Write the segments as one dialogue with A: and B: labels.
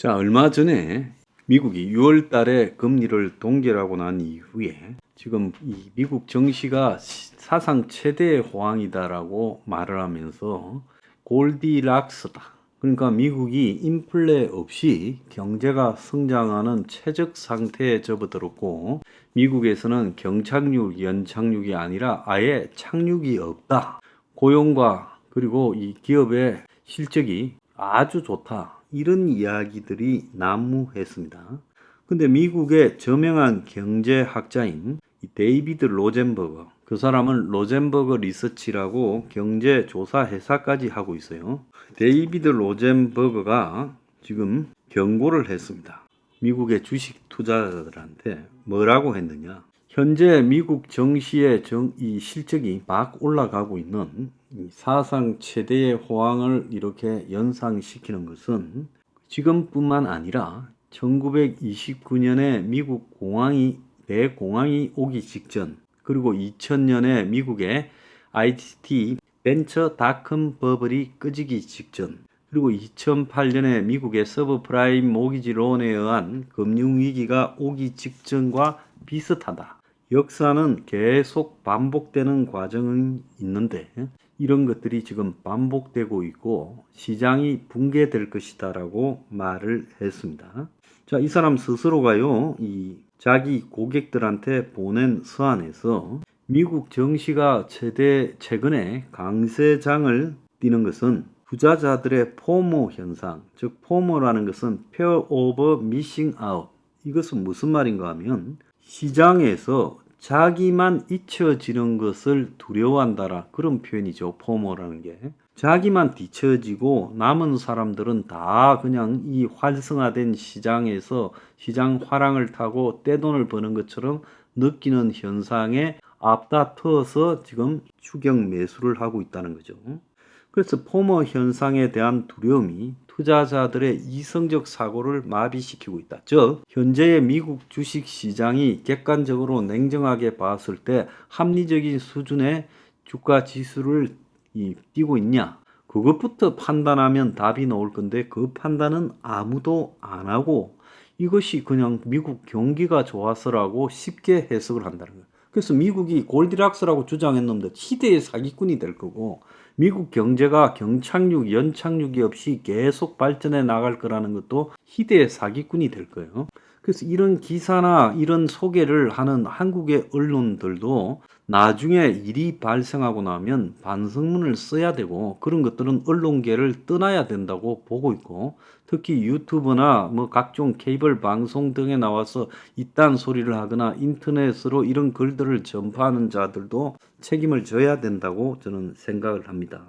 A: 자, 얼마 전에 미국이 6월 달에 금리를 동결하고 난 이후에 지금 이 미국 증시가 사상 최대의 호황이다라고 말을 하면서 골디락스다. 그러니까 미국이 인플레 없이 경제가 성장하는 최적 상태에 접어들었고 미국에서는 경착륙, 연착륙이 아니라 아예 착륙이 없다. 고용과 그리고 이 기업의 실적이 아주 좋다. 이런 이야기들이 난무했습니다. 근데 미국의 저명한 경제학자인 이 데이비드 로젠버거, 그 사람은 로젠버거 리서치라고 경제조사 회사까지 하고 있어요. 데이비드 로젠버거가 지금 경고를 했습니다. 미국의 주식 투자자들한테 뭐라고 했느냐? 현재 미국 증시의 이 실적이 막 올라가고 있는 이 사상 최대의 호황을 이렇게 연상시키는 것은 지금뿐만 아니라 1929년에 미국 대공황이 오기 직전, 그리고 2000년에 미국의 IT 벤처 닷컴 버블이 꺼지기 직전, 그리고 2008년에 미국의 서브프라임 모기지 론에 의한 금융위기가 오기 직전과 비슷하다. 역사는 계속 반복되는 과정이 있는데 이런 것들이 지금 반복되고 있고 시장이 붕괴될 것이다라고 말을 했습니다. 자, 이 사람 스스로가요, 이 자기 고객들한테 보낸 서한에서 미국 증시가 최근에 강세장을 띠는 것은 투자자들의 포모 현상, 즉 포모라는 것은 Fear of Missing Out. 이것은 무슨 말인가 하면 시장에서 자기만 잊혀지는 것을 두려워한다라, 그런 표현이죠. 포모라는 게. 자기만 뒤처지고 남은 사람들은 다 그냥 이 활성화된 시장에서 시장 화랑을 타고 떼돈을 버는 것처럼 느끼는 현상에 앞다퉈서 지금 추격 매수를 하고 있다는 거죠. 그래서 포모 현상에 대한 두려움이 투자자들의 이성적 사고를 마비시키고 있다. 즉, 현재의 미국 주식 시장이 객관적으로 냉정하게 봤을 때 합리적인 수준의 주가 지수를 띄고 있냐? 그것부터 판단하면 답이 나올 건데 그 판단은 아무도 안 하고 이것이 그냥 미국 경기가 좋아서라고 쉽게 해석을 한다는 거예요. 그래서 미국이 골디락스라고 주장했는데 희대의 사기꾼이 될 거고 미국 경제가 경착륙, 연착륙이 없이 계속 발전해 나갈 거라는 것도 희대의 사기꾼이 될 거예요. 그래서 이런 기사나 이런 소개를 하는 한국의 언론들도 나중에 일이 발생하고 나면 반성문을 써야 되고 그런 것들은 언론계를 떠나야 된다고 보고 있고, 특히 유튜브나 뭐 각종 케이블 방송 등에 나와서 이딴 소리를 하거나 인터넷으로 이런 글들을 전파하는 자들도 책임을 져야 된다고 저는 생각을 합니다.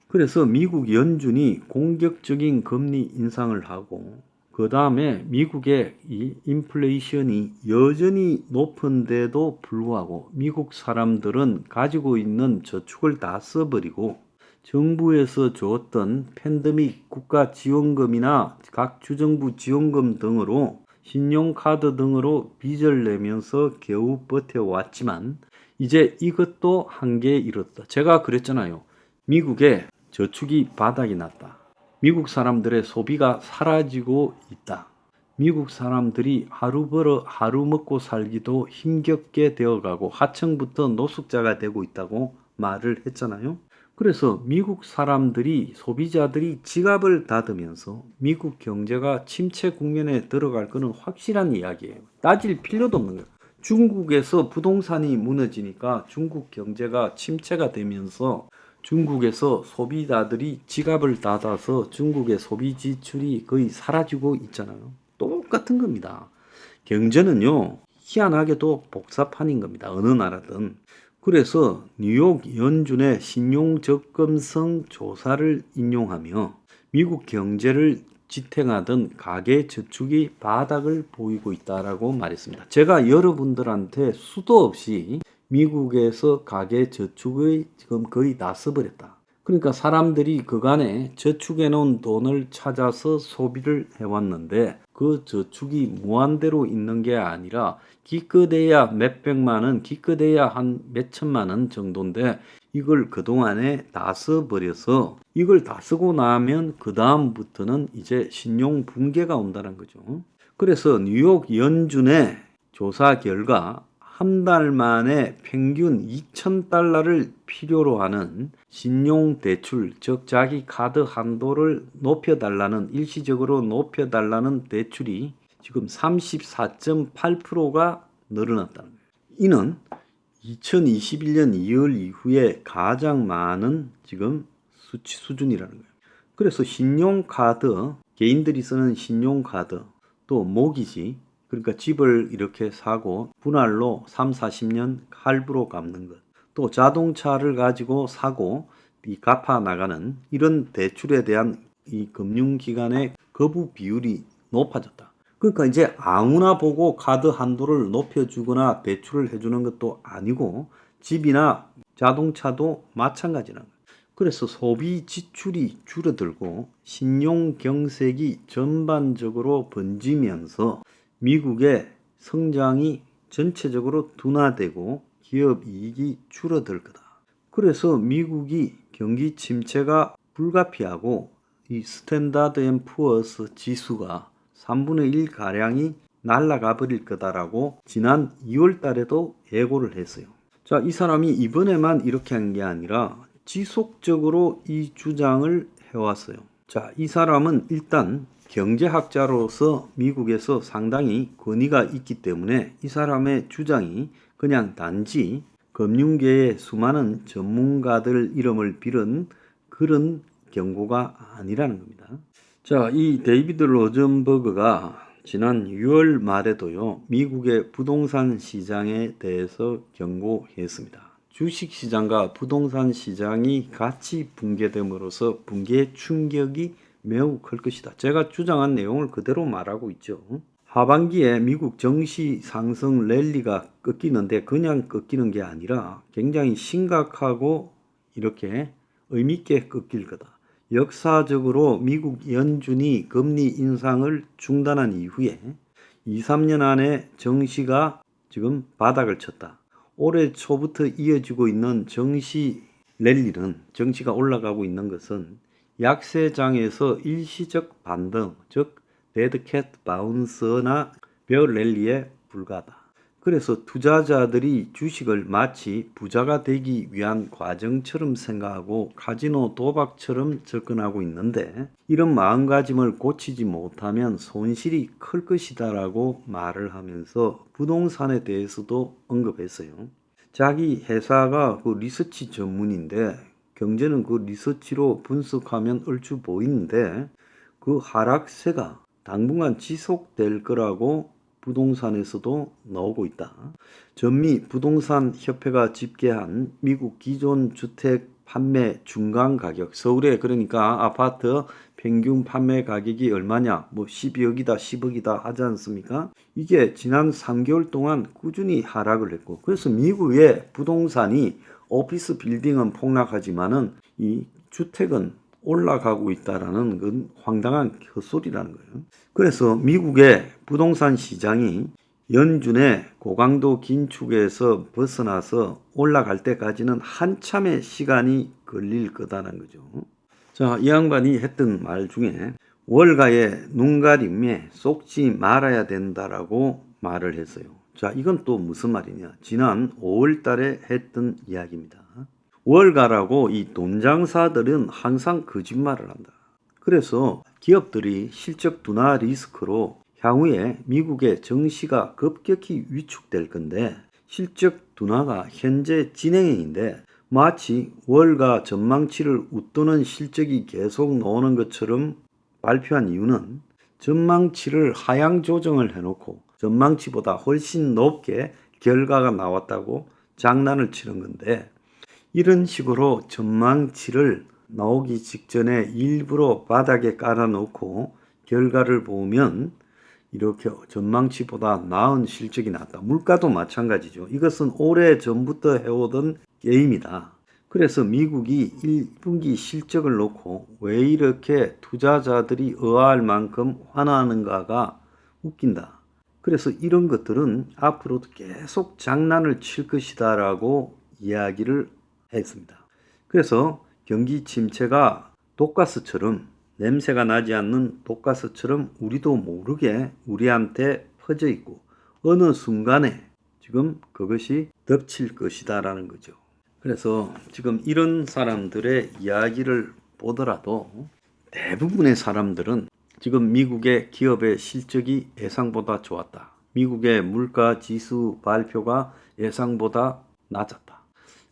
A: 그래서 미국 연준이 공격적인 금리 인상을 하고 그 다음에 미국의 이 인플레이션이 여전히 높은데도 불구하고 미국 사람들은 가지고 있는 저축을 다 써버리고 정부에서 주었던 팬데믹 국가 지원금이나 각 주정부 지원금 등으로 신용카드 등으로 빚을 내면서 겨우 버텨왔지만 이제 이것도 한계에 이르렀다. 제가 그랬잖아요. 미국의 저축이 바닥이 났다. 미국 사람들의 소비가 사라지고 있다. 미국 사람들이 하루 벌어 하루 먹고 살기도 힘겹게 되어가고 하층부터 노숙자가 되고 있다고 말을 했잖아요. 그래서 미국 사람들이, 소비자들이 지갑을 닫으면서 미국 경제가 침체 국면에 들어갈 거는 확실한 이야기예요. 따질 필요도 없는 거예요. 중국에서 부동산이 무너지니까 중국 경제가 침체가 되면서 중국에서 소비자들이 지갑을 닫아서 중국의 소비 지출이 거의 사라지고 있잖아요. 똑같은 겁니다. 경제는요, 희한하게도 복사판인 겁니다. 어느 나라든. 그래서 뉴욕 연준의 신용 접근성 조사를 인용하며 미국 경제를 지탱하던 가계 저축이 바닥을 보이고 있다라고 말했습니다. 제가 여러분들한테 수도 없이 미국에서 가계 저축의 지금 거의 다 써버렸다. 그러니까 사람들이 그간에 저축해 놓은 돈을 찾아서 소비를 해왔는데 그 저축이 무한대로 있는 게 아니라 기껏해야 몇백만 원, 기껏해야 한 몇천만 원 정도인데 이걸 그동안에 다 써버려서 이걸 다 쓰고 나면 그 다음부터는 이제 신용 붕괴가 온다는 거죠. 그래서 뉴욕 연준의 조사 결과 한 달 만에 평균 2,000달러를 필요로 하는 신용대출, 즉 자기 카드 한도를 높여달라는, 일시적으로 높여달라는 대출이 지금 34.8%가 늘어났다는 거예요. 이는 2021년 2월 이후에 가장 많은 지금 수치 수준이라는 거예요. 그래서 신용카드, 개인들이 쓰는 신용카드, 또 모기지, 그러니까 집을 이렇게 사고 분할로 3, 40년 할부로 갚는 것, 또 자동차를 가지고 사고 이 갚아 나가는 이런 대출에 대한 이 금융기관의 거부 비율이 높아졌다. 그러니까 이제 아무나 보고 카드 한도를 높여주거나 대출을 해주는 것도 아니고 집이나 자동차도 마찬가지라는 거예요. 그래서 소비 지출이 줄어들고 신용 경색이 전반적으로 번지면서 미국의 성장이 전체적으로 둔화되고 기업 이익이 줄어들 거다. 그래서 미국이 경기 침체가 불가피하고 이 스탠다드 앤 푸어스 지수가 3분의 1 가량이 날아가 버릴 거다라고 지난 2월 달에도 예고를 했어요. 자, 이 사람이 이번에만 이렇게 한 게 아니라 지속적으로 이 주장을 해왔어요. 자, 이 사람은 일단 경제학자로서 미국에서 상당히 권위가 있기 때문에 이 사람의 주장이 그냥 단지 금융계의 수많은 전문가들 이름을 빌은 그런 경고가 아니라는 겁니다. 자, 이 데이비드 로젠버그가 지난 6월 말에도요, 미국의 부동산 시장에 대해서 경고했습니다. 주식 시장과 부동산 시장이 같이 붕괴됨으로써 붕괴 충격이 매우 클 것이다. 제가 주장한 내용을 그대로 말하고 있죠. 하반기에 미국 증시 상승 랠리가 꺾이는데 그냥 꺾이는 게 아니라 굉장히 심각하고 이렇게 의미있게 꺾일 거다. 역사적으로 미국 연준이 금리 인상을 중단한 이후에 2, 3년 안에 증시가 지금 바닥을 쳤다. 올해 초부터 이어지고 있는 증시 랠리는, 증시가 올라가고 있는 것은 약세장에서 일시적 반등, 즉 데드캣 바운스나 베어 랠리에 불과하다. 그래서 투자자들이 주식을 마치 부자가 되기 위한 과정처럼 생각하고 카지노 도박처럼 접근하고 있는데 이런 마음가짐을 고치지 못하면 손실이 클 것이다라고 말을 하면서 부동산에 대해서도 언급했어요. 자기 회사가 그 리서치 전문인데 경제는 그 리서치로 분석하면 얼추 보이는데 그 하락세가 당분간 지속될 거라고 부동산에서도 나오고 있다. 전미 부동산 협회가 집계한 미국 기존 주택 판매 중간 가격, 서울에 그러니까 아파트 평균 판매 가격이 얼마냐, 뭐 12억이다 10억이다 하지 않습니까? 이게 지난 3개월 동안 꾸준히 하락을 했고, 그래서 미국의 부동산이 오피스 빌딩은 폭락하지만은 이 주택은 올라가고 있다라는 건 황당한 헛소리라는 거예요. 그래서 미국의 부동산 시장이 연준의 고강도 긴축에서 벗어나서 올라갈 때까지는 한참의 시간이 걸릴 거다는 거죠. 자, 이 양반이 했던 말 중에 월가의 눈가림에 쏙지 말아야 된다라고 말을 했어요. 자, 이건 또 무슨 말이냐? 지난 5월 달에 했던 이야기입니다. 월가라고 이 돈장사들은 항상 거짓말을 한다. 그래서 기업들이 실적 둔화 리스크로 향후에 미국의 증시가 급격히 위축될 건데 실적 둔화가 현재 진행형인데 마치 월가 전망치를 웃도는 실적이 계속 나오는 것처럼 발표한 이유는 전망치를 하향 조정을 해놓고 전망치보다 훨씬 높게 결과가 나왔다고 장난을 치는 건데 이런 식으로 전망치를 나오기 직전에 일부러 바닥에 깔아놓고 결과를 보면 이렇게 전망치보다 나은 실적이 났다. 물가도 마찬가지죠. 이것은 오래 전부터 해오던 게임이다. 그래서 미국이 1분기 실적을 놓고 왜 이렇게 투자자들이 의아할 만큼 환호하는가가 웃긴다. 그래서 이런 것들은 앞으로도 계속 장난을 칠 것이다 라고 이야기를 했습니다. 그래서 경기 침체가 독가스처럼 냄새가 나지 않는 독가스처럼 우리도 모르게 우리한테 퍼져 있고 어느 순간에 지금 그것이 덮칠 것이다라는 거죠. 그래서 지금 이런 사람들의 이야기를 보더라도 대부분의 사람들은 지금 미국의 기업의 실적이 예상보다 좋았다. 미국의 물가 지수 발표가 예상보다 낮았다.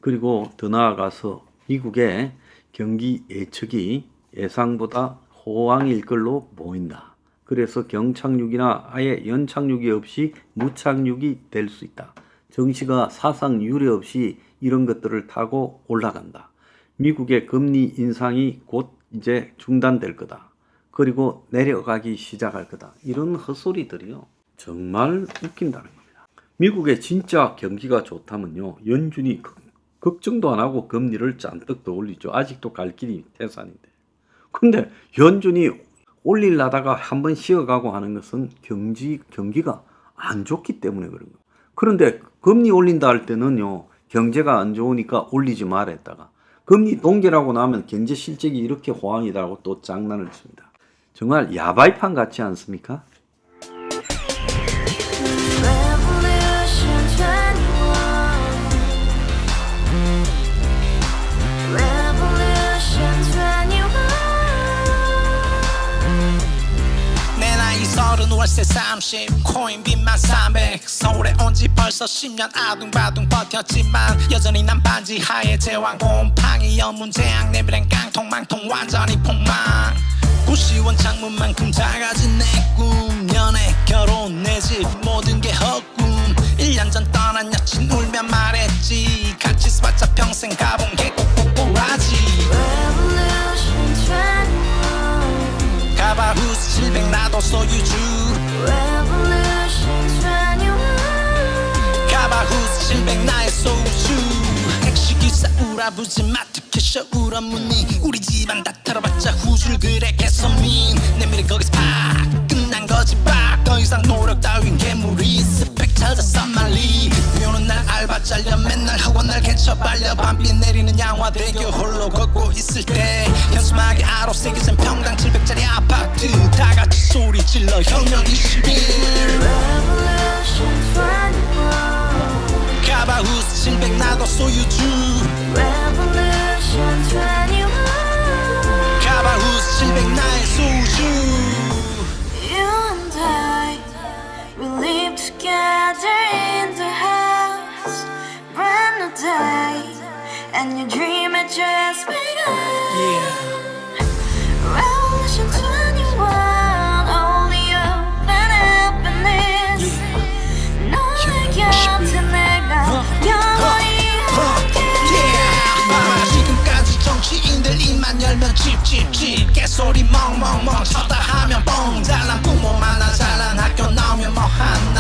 A: 그리고 더 나아가서 미국의 경기 예측이 예상보다 호황일 걸로 보인다. 그래서 경착륙이나 아예 연착륙이 없이 무착륙이 될 수 있다. 증시가 사상 유례 없이 이런 것들을 타고 올라간다. 미국의 금리 인상이 곧 이제 중단될 거다. 그리고 내려가기 시작할 거다. 이런 헛소리들이요. 정말 웃긴다는 겁니다. 미국의 진짜 경기가 좋다면요. 연준이 걱정도 안 하고 금리를 잔뜩 더 올리죠. 아직도 갈 길이 태산인데. 근데 연준이 올리려다가 한번 쉬어가고 하는 것은 경기가 안 좋기 때문에 그런 거예요. 그런데 금리 올린다 할 때는요. 경제가 안 좋으니까 올리지 말아 했다가 금리 동결하고 나면 경제 실적이 이렇게 호황이다라고 또 장난을 칩니다. 정말 야바이판 같지 않습니까?
B: 월세 30 코인빚만 300 서울에 온 지 벌써 10년 아둥바둥 버텼지만 여전히 난 반지 하에 제왕 곰팡이 연문제약 내비랑 깡통망통 완전히 폭망 고시원 창문만큼 작아진 내 꿈 연애 결혼 내 집 모든 게 헛꿈 1년 전 떠난 여친 울며 말했지 같이 살자 평생 가본 게 꼭꼭꼭하지 가바후스 700 나도 소유주 가바후스 700 나의 소유주 택시기사 우라부지 마트캐셔 울어무니 우리 집안 다 털어봤자 후줄 그래 개선민 내 미래 거기서 팍 끝난 거지 팍더 이상 노력 따윈 괴물이 스펙 찾아서 말리 비오는 날 알바 잘려 맨날 학원 날 개쳐 발려 밤비 내리는 양화대교 홀로 걷고 있을 때 현수막에 아로 새겨진 평당 700짜리 아파트 다같이 소리 질러 혁명 21 가바후스 700 나도 소유주 가바후스 700 나의 소유주
C: Together in the house, brand new day, and your dream had just begun. Revolution 21, only open happiness. 너의 곁에 내가 영원히 함께.
B: 지금까지 정치인들 입만 열면 찝찝찝 개소리 멍멍멍 쳤다 하면 뻥 잘난 부모 만나 잘난 학교 나오면 뭐한